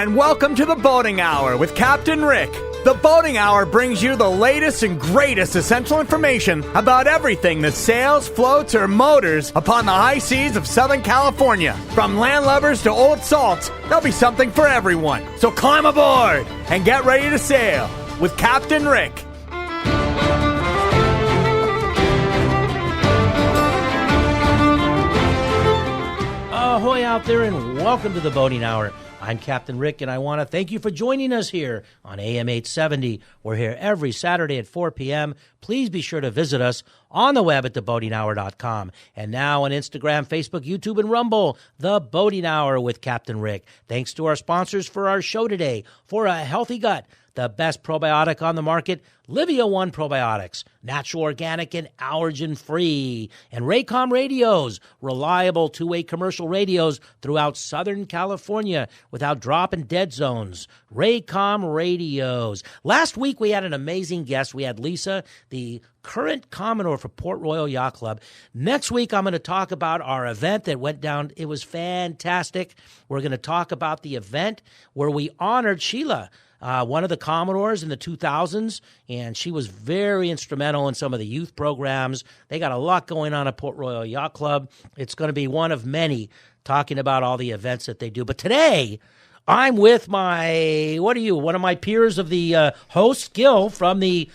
and welcome to the Boating Hour with Captain Rick. The Boating Hour brings you the latest and greatest essential information about everything that sails, floats, or motors upon the high seas of Southern California. From landlubbers to old salts, there'll be something for everyone. So climb aboard and get ready to sail with Captain Rick. Ahoy out there, and welcome to the Boating Hour. I'm Captain Rick, and I want to thank you for joining us here on AM 870. We're here every Saturday at 4 p.m. Please be sure to visit us on the web at theboatinghour.com. And now on Instagram, Facebook, YouTube, and Rumble, The Boating Hour with Captain Rick. Thanks to our sponsors for our show today. For a healthy gut, the best probiotic on the market, Livia One Probiotics, natural, organic, and allergen-free. And Raycom Radios, reliable two-way commercial radios throughout Southern California without drop and dead zones. Raycom Radios. Last week we had an amazing guest. We had Lisa, the current Commodore for Port Royal Yacht Club. Next week I'm going to talk about our event that went down. It was fantastic. We're going to talk about the event where we honored Sheila, one of the Commodores in the 2000s, and she was very instrumental in some of the youth programs. They got a lot going on at Port Royal Yacht Club. It's going to be one of many talking about all the events that they do. But today, I'm with one of my peers of the host, Gil, from the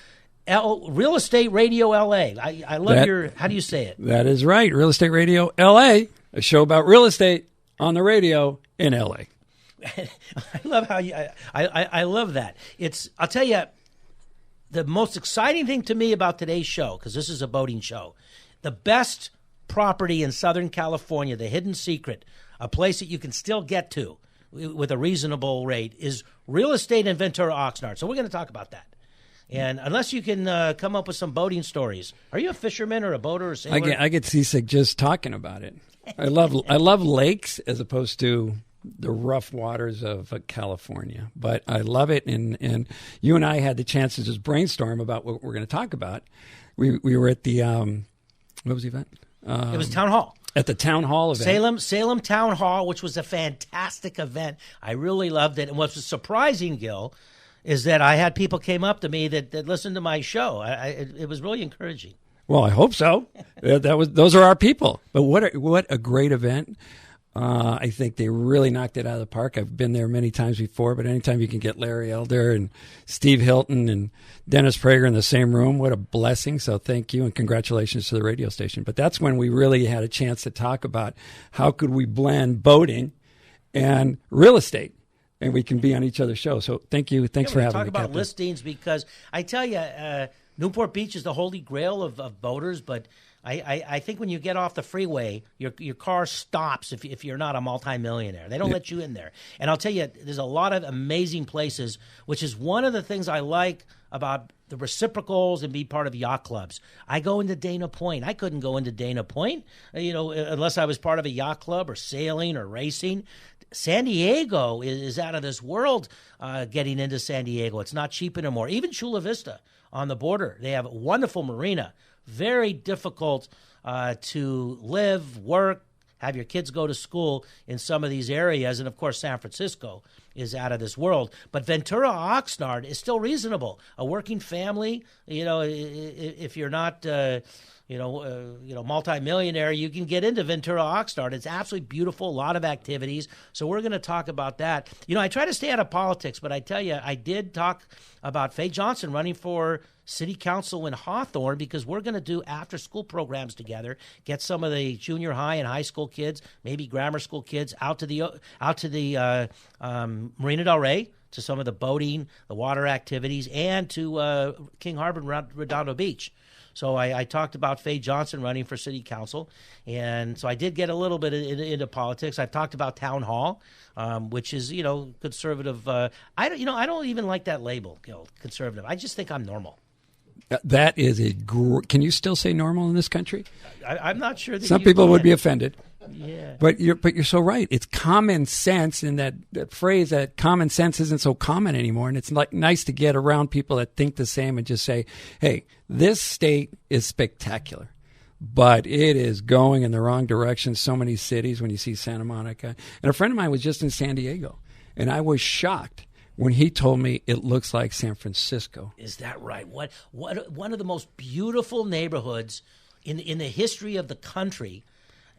Real Estate Radio LA. I love how do you say it? That is right. Real Estate Radio LA, a show about real estate on the radio in LA. I love how I love that. I'll tell you, the most exciting thing to me about today's show, because this is a boating show, the best property in Southern California, the hidden secret, a place that you can still get to with a reasonable rate, is real estate in Ventura, Oxnard. So we're going to talk about that. And unless you can come up with some boating stories, are you a fisherman or a boater or a sailor? I get seasick just talking about it. I love lakes as opposed to the rough waters of California, but I love it. And you and I had the chance to just brainstorm about what we're going to talk about. We were at the what was the event? It was Town Hall. At the Town Hall event. Salem Town Hall, which was a fantastic event. I really loved it. And what was surprising, Gil, is that I had people came up to me that listened to my show. It was really encouraging. Well, I hope so. Those are our people. But what a great event. I think they really knocked it out of the park. I've been there many times before, but anytime you can get Larry Elder and Steve Hilton and Dennis Prager in the same room, what a blessing. So thank you and congratulations to the radio station. But that's when we really had a chance to talk about how could we blend boating and real estate, and we can be on each other's show. So thank you. Thanks for having me, talk about Captain. Listings, because I tell you, Newport Beach is the holy grail of boaters, but I think when you get off the freeway, your car stops if you're not a multimillionaire. They don't let you in there. And I'll tell you, there's a lot of amazing places, which is one of the things I like about the reciprocals and be part of yacht clubs. I go into Dana Point. I couldn't go into Dana Point, unless I was part of a yacht club or sailing or racing. San Diego is out of this world getting into San Diego. It's not cheap anymore. Even Chula Vista on the border, they have a wonderful marina. Very difficult to live, work, have your kids go to school in some of these areas. And, of course, San Francisco is out of this world. But Ventura, Oxnard is still reasonable. A working family, if you're not multimillionaire, you can get into Ventura, Oxnard. It's absolutely beautiful, a lot of activities. So we're going to talk about that. I try to stay out of politics, but I tell you, I did talk about Faye Johnson running for city council in Hawthorne, because we're going to do after-school programs together, get some of the junior high and high school kids, maybe grammar school kids, out to the Marina del Rey, to some of the boating, the water activities, and to King Harbor and Redondo Beach. So I talked about Faye Johnson running for city council, and so I did get a little bit into politics. I've talked about Town Hall, which is conservative. I don't even like that label, Gil, conservative. I just think I'm normal. That is can you still say normal in this country? I'm not sure that some people would be offended. Yeah. But you're so right. It's common sense, in that phrase that common sense isn't so common anymore. And it's nice to get around people that think the same and just say, hey, this state is spectacular, but it is going in the wrong direction. So many cities, when you see Santa Monica. And a friend of mine was just in San Diego. And I was shocked when he told me it looks like San Francisco. Is that right? What one of the most beautiful neighborhoods in the history of the country.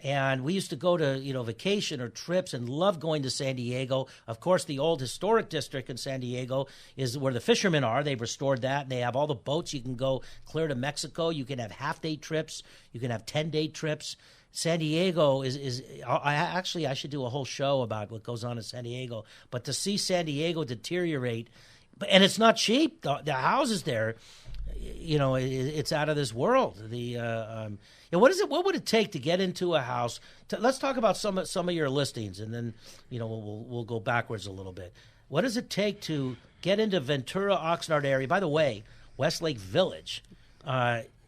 And we used to go to, vacation or trips and love going to San Diego. Of course, the old historic district in San Diego is where the fishermen are. They've restored that, and they have all the boats. You can go clear to Mexico. You can have half-day trips. You can have 10-day trips. San Diego is I should do a whole show about what goes on in San Diego. But to see San Diego deteriorate, and it's not cheap. The houses there, it's out of this world. What is it? What would it take to get into a house? Let's talk about some of your listings, and then we'll go backwards a little bit. What does it take to get into Ventura, Oxnard area? By the way, Westlake Village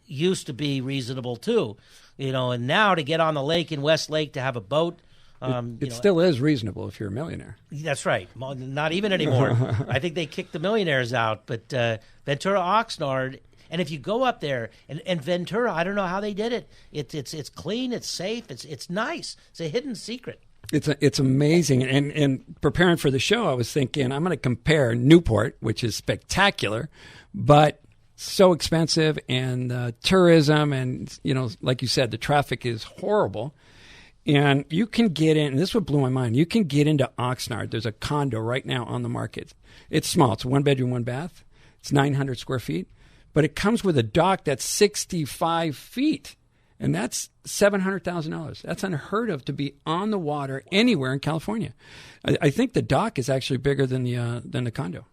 used to be reasonable too, and now to get on the lake in Westlake to have a boat. It still is reasonable if you're a millionaire. That's right. Not even anymore. I think they kicked the millionaires out. But Ventura, Oxnard, and if you go up there, and Ventura, I don't know how they did it. It's clean, it's safe, it's nice. It's a hidden secret. It's amazing. And preparing for the show, I was thinking I'm going to compare Newport, which is spectacular, but so expensive, and tourism, and like you said, the traffic is horrible. And you can get in, and this is what blew my mind. You can get into Oxnard. There's a condo right now on the market. It's small. It's a 1-bedroom, 1-bath. It's 900 square feet. But it comes with a dock that's 65 feet. And that's $700,000. That's unheard of to be on the water anywhere in California. I think the dock is actually bigger than the condo.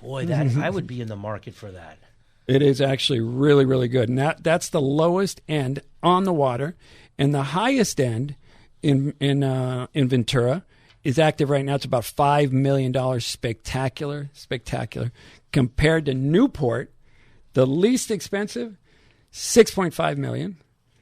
Boy, that I would be in the market for that. It is actually really, really good. And that's the lowest end on the water. And the highest end in Ventura is active right now. It's about $5 million. Spectacular. Compared to Newport, the least expensive, $6.5 million.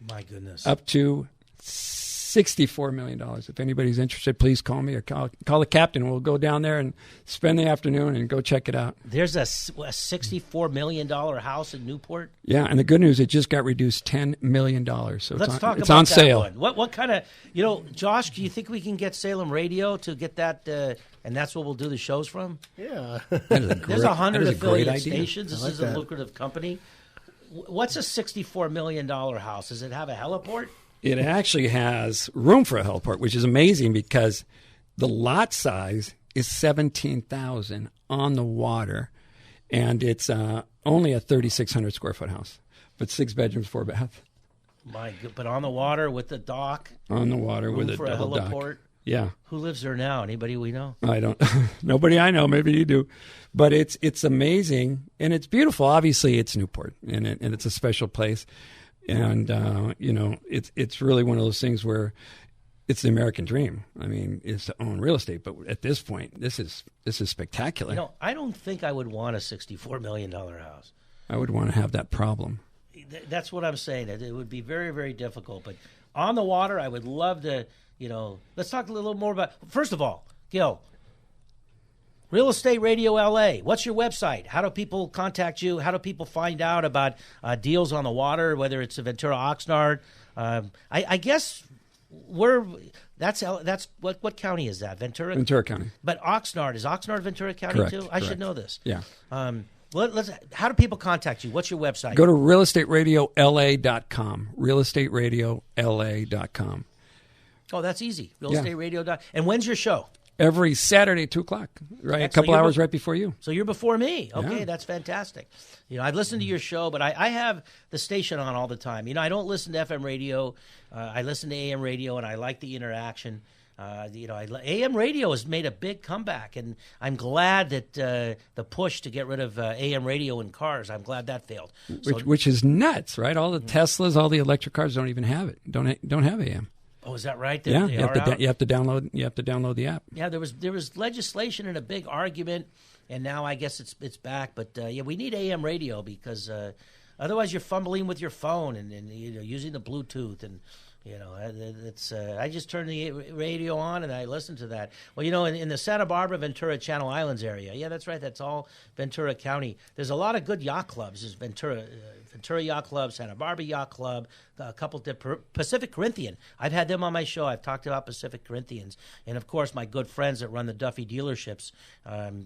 My goodness. Up to $64 million. If anybody's interested, please call me or call the captain. We'll go down there and spend the afternoon and go check it out. There's a $64 million house in Newport? Yeah, and the good news, it just got reduced $10 million. So Let's talk it's about on that sale. One. What kind of, Josh, do you think we can get Salem Radio to get that, and that's what we'll do the shows from? Yeah. There's 100 affiliate idea. stations. This like is a that. lucrative company. What's a $64 million house? Does it have a heliport? It actually has room for a heliport, which is amazing because the lot size is 17,000 on the water, and it's only a 3,600 square foot house, but 6 bedrooms, 4 bath. But on the water with the dock. On the water with a for double a dock. heliport. Yeah. Who lives there now? Anybody we know? I don't. Nobody I know. Maybe you do, but it's amazing and it's beautiful. Obviously, it's Newport, and it's a special place, and it's really one of those things where it's the American dream. I mean, is to own real estate, but at this point, this is spectacular. I don't think I would want a $64 million house. I would want to have that problem. That's what I'm saying. It would be very, very difficult. But on the water, I would love to. Let's talk a little more about. First of all, Gil, Real Estate Radio LA. What's your website? How do people contact you? How do people find out about deals on the water, whether it's Ventura, Oxnard? I guess that's what county is that? Ventura. Ventura County. But Oxnard, is Oxnard Ventura County Correct, too? I should know this. Yeah. How do people contact you? What's your website? Go to realestateradiola.com. Realestateradiola.com. Oh, that's easy. Real Estate Radio. And when's your show? Every Saturday at 2:00, right? A couple hours right before you. So you're before me. Okay, Yeah. That's fantastic. I've listened to your show, but I have the station on all the time. I don't listen to FM radio. I listen to AM radio, and I like the interaction. AM radio has made a big comeback, and I'm glad that the push to get rid of AM radio in cars, I'm glad that failed. Which is nuts, right? All the Teslas, all the electric cars don't even have it. Don't have AM. Oh, is that right? Yeah, you have to download. You have to download the app. Yeah, there was legislation and a big argument, and now I guess it's back. But we need AM radio because Otherwise, you're fumbling with your phone and using the Bluetooth and. It's. I just turn the radio on and I listen to that. Well, in the Santa Barbara, Ventura, Channel Islands area, yeah, that's right. That's all Ventura County. There's a lot of good yacht clubs. There's Ventura Yacht Club, Santa Barbara Yacht Club, a couple Pacific Corinthian. I've had them on my show. I've talked about Pacific Corinthians, and of course, my good friends that run the Duffy dealerships.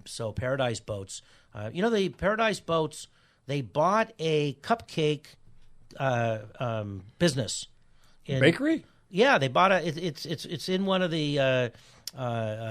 So Paradise Boats. The Paradise Boats. They bought a cupcake business. Bakery? Yeah, they bought it's in one of the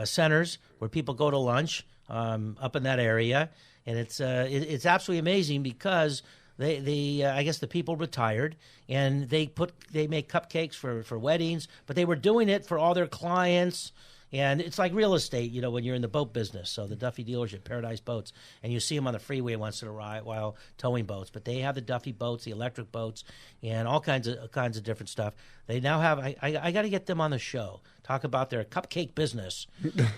centers where people go to lunch up in that area, and it's absolutely amazing because they I guess the people retired and they make cupcakes for weddings, but they were doing it for all their clients. And it's like real estate, when you're in the boat business. So the Duffy dealership, Paradise Boats, and you see them on the freeway once in a while towing boats. But they have the Duffy boats, the electric boats, and all kinds of different stuff. They now have. I got to get them on the show. Talk about their cupcake business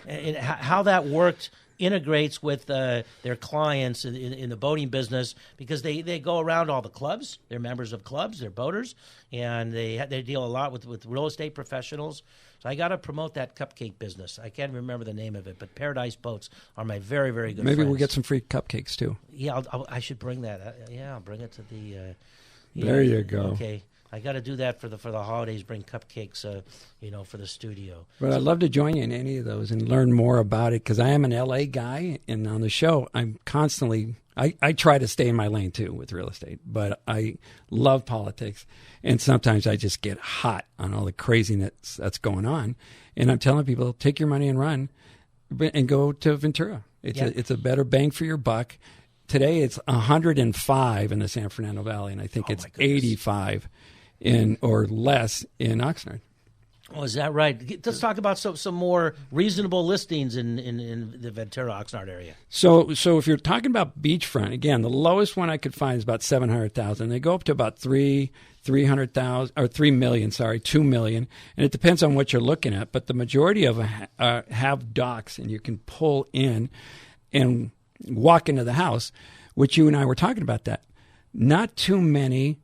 and how that worked. Integrates with their clients in the boating business because they go around all the clubs. They're members of clubs. They're boaters, and they deal a lot with real estate professionals. So I got to promote that cupcake business. I can't remember the name of it, but Paradise Boats are my very, very good friends. Maybe we'll get some free cupcakes, too. Yeah, I should bring that. I'll bring it to the... there you go. Okay. I got to do that for the holidays, bring cupcakes, for the studio. But I'd love to join you in any of those and learn more about it because I am an L.A. guy, and on the show, I'm constantly... I try to stay in my lane, too, with real estate, but I love politics, and sometimes I just get hot on all the craziness that's going on, and I'm telling people, take your money and run and go to Ventura. It's a better bang for your buck. Today, it's 105 in the San Fernando Valley, and I think it's 85 or less in Oxnard. Oh, is that right? Let's talk about some more reasonable listings in the Ventura Oxnard area. So if you're talking about beachfront, again, the lowest one I could find is about $700,000. They go up to about $300,000 or $3 million. Sorry, $2 million, and it depends on what you're looking at. But the majority of them have docks, and you can pull in and walk into the house, which you and I were talking about that. Not too many,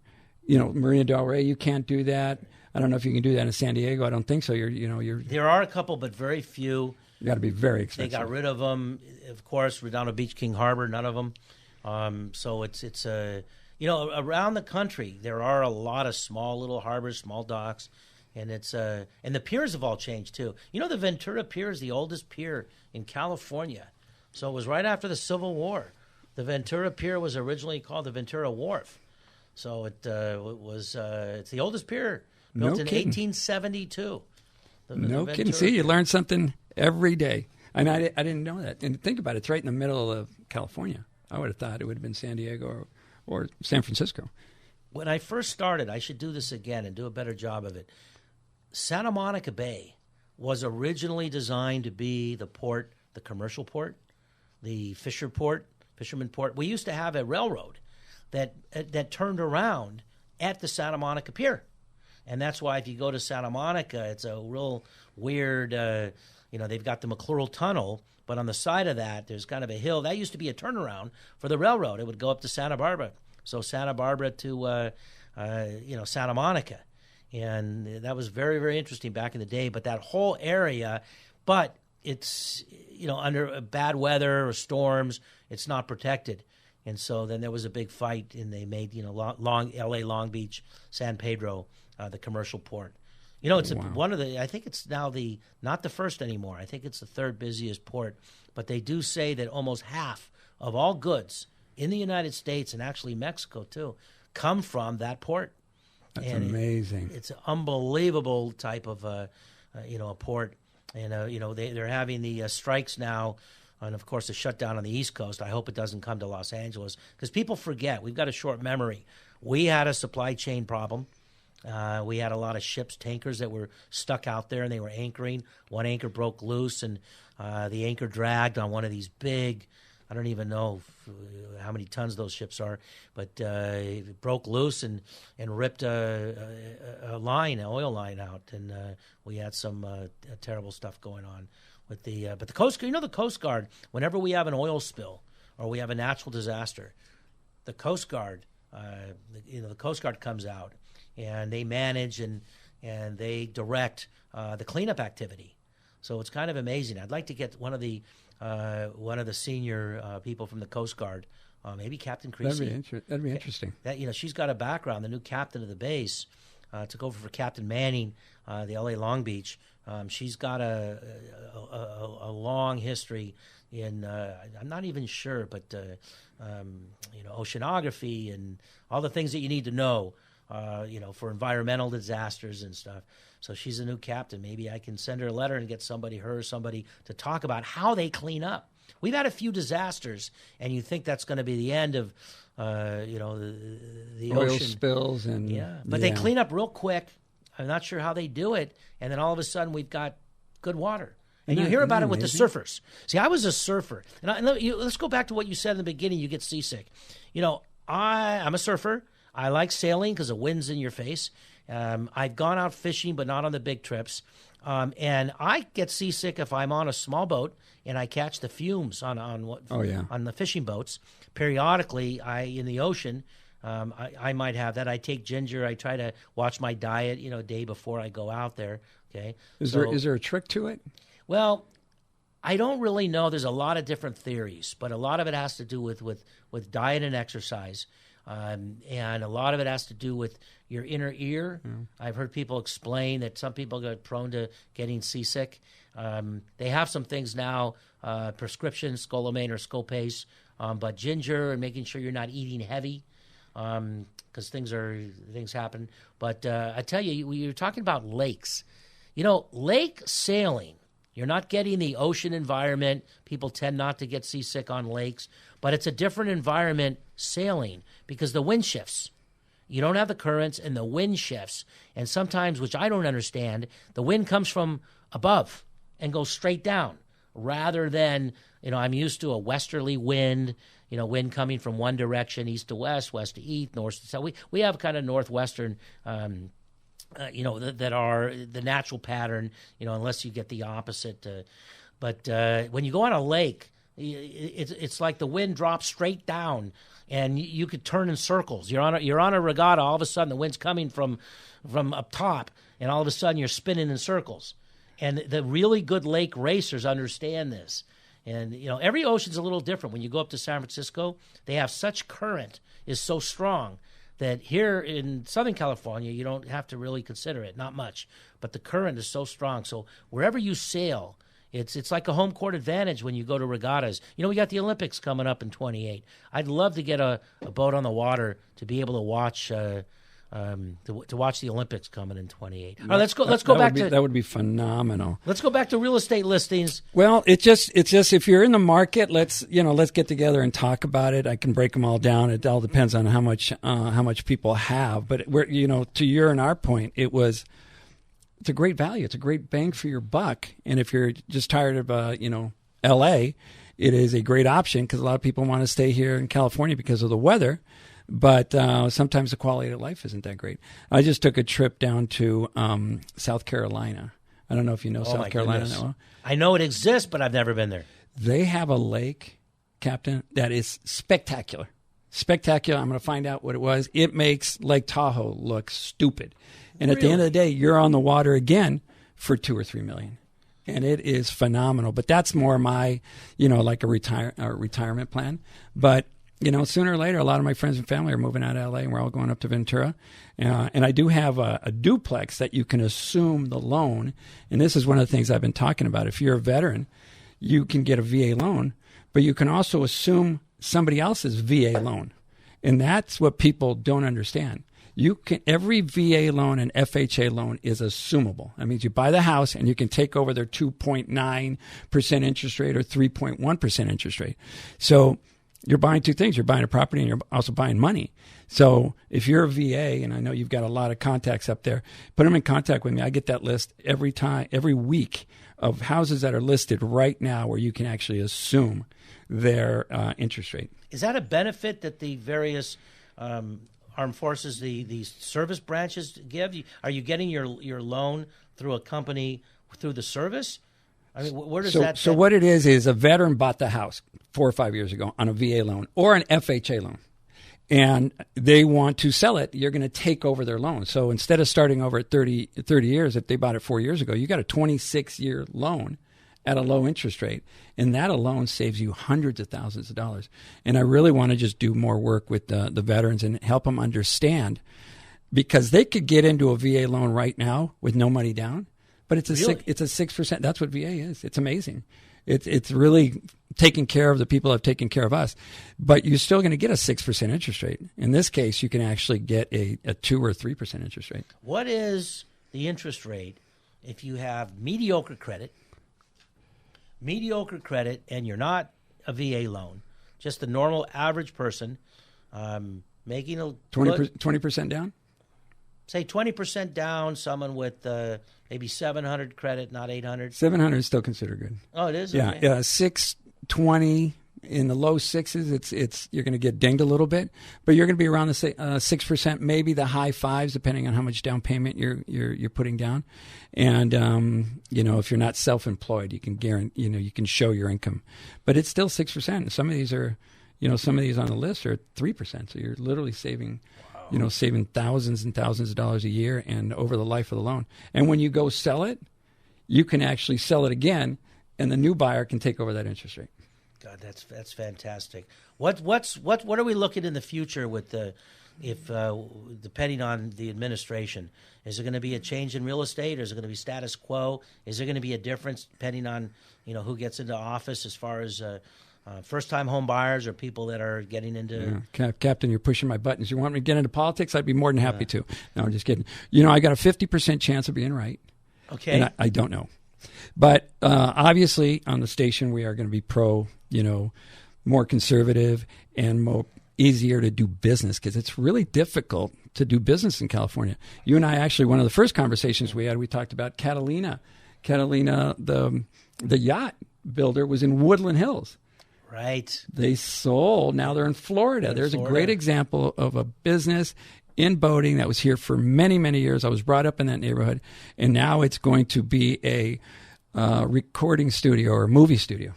Marina Del Rey, you can't do that. I don't know if you can do that in San Diego. I don't think so. There are a couple, but very few. You got to be very expensive. They got rid of them. Of course, Redondo Beach, King Harbor, none of them. So it's around the country there are a lot of small little harbors, small docks, and and the piers have all changed too. The Ventura Pier is the oldest pier in California. So it was right after the Civil War. The Ventura Pier was originally called the Ventura Wharf. So it's the oldest pier. Built in 1872. No kidding. See, you learn something every day. And I didn't know that. And think about it. It's right in the middle of California. I would have thought it would have been San Diego or San Francisco. When I first started, I should do this again and do a better job of it. Santa Monica Bay was originally designed to be the port, the commercial port, the fisherman port. We used to have a railroad that turned around at the Santa Monica Pier. And that's why if you go to Santa Monica, it's a real weird, they've got the McClure Tunnel, but on the side of that, there's kind of a hill. That used to be a turnaround for the railroad. It would go up to Santa Barbara. So Santa Barbara to, Santa Monica. And that was very, very interesting back in the day. But that whole area, but it's, under bad weather or storms, it's not protected. And so then there was a big fight, and they made, L.A., Long Beach, San Pedro, the commercial port. It's one of the, I think it's now not the first anymore. I think it's the third busiest port. But they do say that almost half of all goods in the United States, and actually Mexico too, come from that port. That's amazing. It's an unbelievable type of, a port. And, they're having the strikes now. And, of course, the shutdown on the East Coast. I hope it doesn't come to Los Angeles because people forget. We've got a short memory. We had a supply chain problem. We had a lot of ships, tankers that were stuck out there, and they were anchoring. One anchor broke loose, and the anchor dragged on one of these big, I don't even know how many tons those ships are, but it broke loose and ripped a line, an oil line out, and we had some terrible stuff going on with but the Coast Guard. The Coast Guard, whenever we have an oil spill or we have a natural disaster, the Coast Guard the Coast Guard comes out and they manage and they direct the cleanup activity. So it's kind of amazing. I'd like to get one of the senior people from the Coast Guard, maybe Captain Creasy. That'd be interesting. She's got a background. The new captain of the base took over for Captain Manning, the LA Long Beach. She's got a long history in I'm not even sure, but oceanography and all the things that you need to know, for environmental disasters and stuff. So she's a new captain. Maybe I can send her a letter and get somebody to talk about how they clean up. We've had a few disasters, and you think that's going to be the end of, the oil ocean spills and they clean up real quick. I'm not sure how they do it, and then all of a sudden we've got good water. And you hear about it with the surfers. See, I was a surfer, and let's go back to what you said in the beginning. You get seasick. I'm a surfer. I like sailing because the wind's in your face. I've gone out fishing, but not on the big trips. And I get seasick if I'm on a small boat and I catch the fumes on the fishing boats. Periodically, in the ocean, I might have that. I take ginger. I try to watch my diet, a day before I go out there. Okay. Is there a trick to it? Well, I don't really know. There's a lot of different theories, but a lot of it has to do with diet and exercise. And a lot of it has to do with your inner ear. I've heard people explain that some people get prone to getting seasick. They have some things now, prescription, scopolamine or Scopase, but ginger and making sure you're not eating heavy because things happen. But I tell you, you're talking about lakes. Lake sailing, you're not getting the ocean environment. People tend not to get seasick on lakes, but it's a different environment sailing because the wind shifts. You don't have the currents and the wind shifts. And sometimes, which I don't understand, the wind comes from above and goes straight down rather than, I'm used to a westerly wind, wind coming from one direction, east to west, west to east, north to south. We have kind of northwestern that are the natural pattern, unless you get the opposite. But when you go on a lake, it's like the wind drops straight down, and you could turn in circles. You're on a regatta. All of a sudden, the wind's coming from up top, and all of a sudden, you're spinning in circles. And the really good lake racers understand this. And every ocean's a little different. When you go up to San Francisco, they have such current is so strong that here in Southern California, you don't have to really consider it, not much. But the current is so strong. So wherever you sail, it's like a home court advantage when you go to regattas. We got the Olympics coming up in 28. I'd love to get a boat on the water to be able to watch to watch the Olympics coming in 28. All right, let's go back to that would be phenomenal. Let's go back to real estate listings. Well, it's just if you're in the market, let's get together and talk about it. I can break them all down. It all depends on how much people have. But we're to your and our point, it's a great value. It's a great bang for your buck. And if you're just tired of L.A., it is a great option because a lot of people want to stay here in California because of the weather. But sometimes the quality of life isn't that great. I just took a trip down to South Carolina. I don't know if you know South Carolina that well. I know it exists, but I've never been there. They have a lake, Captain, that is spectacular. Spectacular. I'm going to find out what it was. It makes Lake Tahoe look stupid. And at the end of the day, you're on the water again for $2 or $3 million. And it is phenomenal. But that's more my, like a retirement plan. But sooner or later, a lot of my friends and family are moving out of L.A., and we're all going up to Ventura. And I do have a duplex that you can assume the loan. And this is one of the things I've been talking about. If you're a veteran, you can get a VA loan, but you can also assume somebody else's VA loan. And that's what people don't understand. Every VA loan and FHA loan is assumable. That means you buy the house and you can take over their 2.9% interest rate or 3.1% interest rate. So you're buying two things. You're buying a property and you're also buying money. So if you're a VA, and I know you've got a lot of contacts up there, put them in contact with me. I get that list every week of houses that are listed right now where you can actually assume their interest rate. Is that a benefit that the various armed forces, the service branches give? Are you getting your loan through a company through the service? I mean, where does that? So what it is a veteran bought the house 4 or 5 years ago on a VA loan or an FHA loan, and they want to sell it, you're going to take over their loan. So instead of starting over at 30 years, if they bought it 4 years ago, you got a 26-year loan at a low interest rate. And that alone saves you hundreds of thousands of dollars. And I really want to just do more work with the veterans and help them understand, because they could get into a VA loan right now with no money down, but it's a 6%. That's what VA is. It's amazing. It's really taking care of the people that have taken care of us, but you're still going to get a 6% interest rate. In this case, you can actually get a 2 or 3% interest rate. What is the interest rate if you have mediocre credit, and you're not a VA loan, just a normal average person making a 20% down? Say 20% down, someone with maybe 700 credit, not 800. 700 is still considered good. Oh, it is? Yeah, Okay. yeah, 620 in the low sixes. It's you're going to get dinged a little bit, but you're going to be around the 6%, maybe the high fives, depending on how much down payment you're putting down. And if you're not self-employed, you can guarantee, you can show your income, but it's still 6%. Some of these are, some of these on the list are 3%. So you're literally saving. Saving thousands and thousands of dollars a year and over the life of the loan. And when you go sell it, you can actually sell it again, and the new buyer can take over that interest rate. God, that's fantastic. What are we looking in the future with depending on the administration? Is there going to be a change in real estate, or is it going to be status quo? Is there going to be a difference depending on who gets into office as far as first-time home buyers or people that are getting into... Yeah. Captain, you're pushing my buttons. You want me to get into politics? I'd be more than happy to. No, I'm just kidding. I got a 50% chance of being right. Okay. And I don't know. But obviously, on the station, we are going to be pro, more conservative and more easier to do business, because it's really difficult to do business in California. You and I, actually, one of the first conversations we had, we talked about Catalina. Catalina, the yacht builder, was in Woodland Hills. Right. They sold. Now they're in Florida. There's a great example of a business in boating that was here for many, many years. I was brought up in that neighborhood, and now it's going to be a recording studio or a movie studio.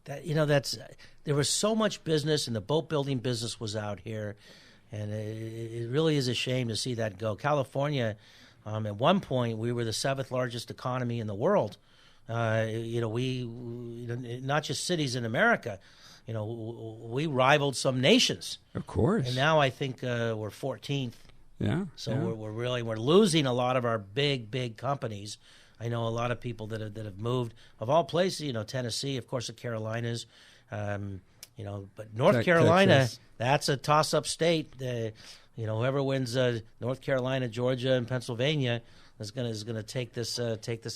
There was so much business, and the boat building business was out here, and it really is a shame to see that go. California, at one point, we were the 7th largest economy in the world. We not just cities in America, we rivaled some nations. Of course. And now I think we're 14th. Yeah. So we're losing a lot of our big companies. I know a lot of people that have moved of all places. Tennessee, of course, the Carolinas. But North Carolina, Texas. That's a toss-up state. Whoever wins North Carolina, Georgia, and Pennsylvania is going to take this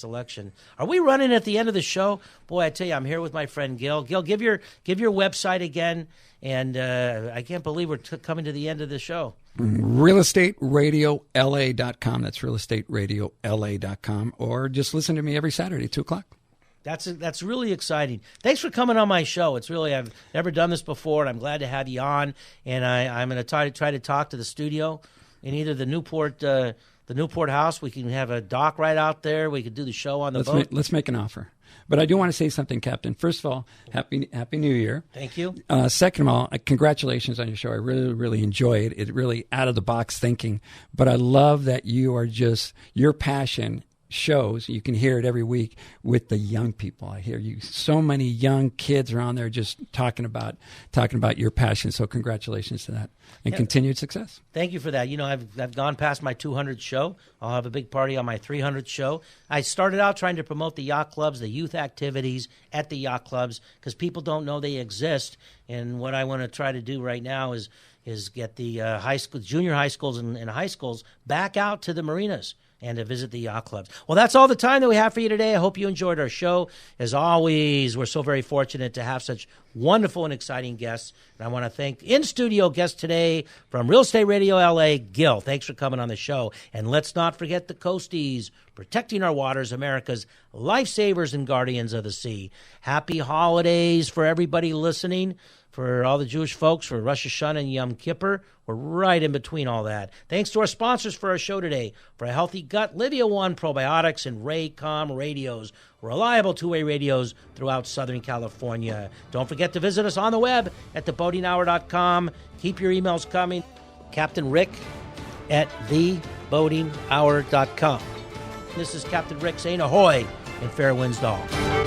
election. Are we running at the end of the show? Boy, I tell you, I'm here with my friend Gil. Gil, give your website again, and I can't believe we're coming to the end of the show. RealEstateRadioLA.com. That's RealEstateRadioLA.com, or just listen to me every Saturday, 2:00. That's really exciting. Thanks for coming on my show. I've never done this before, and I'm glad to have you on. And I'm going to try to talk to the studio in either the Newport house. We can have a dock right out there. We could do the show on the boat. Let's make an offer. But I do want to say something, Captain. First of all, Happy New Year. Thank you. Second of all, congratulations on your show. I really, really enjoy it. It's really out-of-the-box thinking. But I love that your passion shows. You can hear it every week with the young people. I hear you. So many young kids are on there just talking about your passion. So congratulations to that, and continued success. Thank you for that. I've gone past my 200th show. I'll have a big party on my 300th show. I started out trying to promote the yacht clubs, the youth activities at the yacht clubs, because people don't know they exist. And what I want to try to do right now is get the high school, junior high schools and high schools back out to the marinas and to visit the yacht clubs. Well, that's all the time that we have for you today. I hope you enjoyed our show. As always, we're so very fortunate to have such wonderful and exciting guests. And I want to thank in-studio guest today from Real Estate Radio LA, Gil. Thanks for coming on the show. And let's not forget the Coasties, protecting our waters, America's lifesavers and guardians of the sea. Happy holidays for everybody listening. For all the Jewish folks, for Rosh Hashanah and Yom Kippur, we're right in between all that. Thanks to our sponsors for our show today. For a healthy gut, Livia One Probiotics and Raycom Radios, reliable two-way radios throughout Southern California. Don't forget to visit us on the web at theboatinghour.com. Keep your emails coming. Captain Rick at theboatinghour.com. This is Captain Rick saying ahoy in fair winds to all.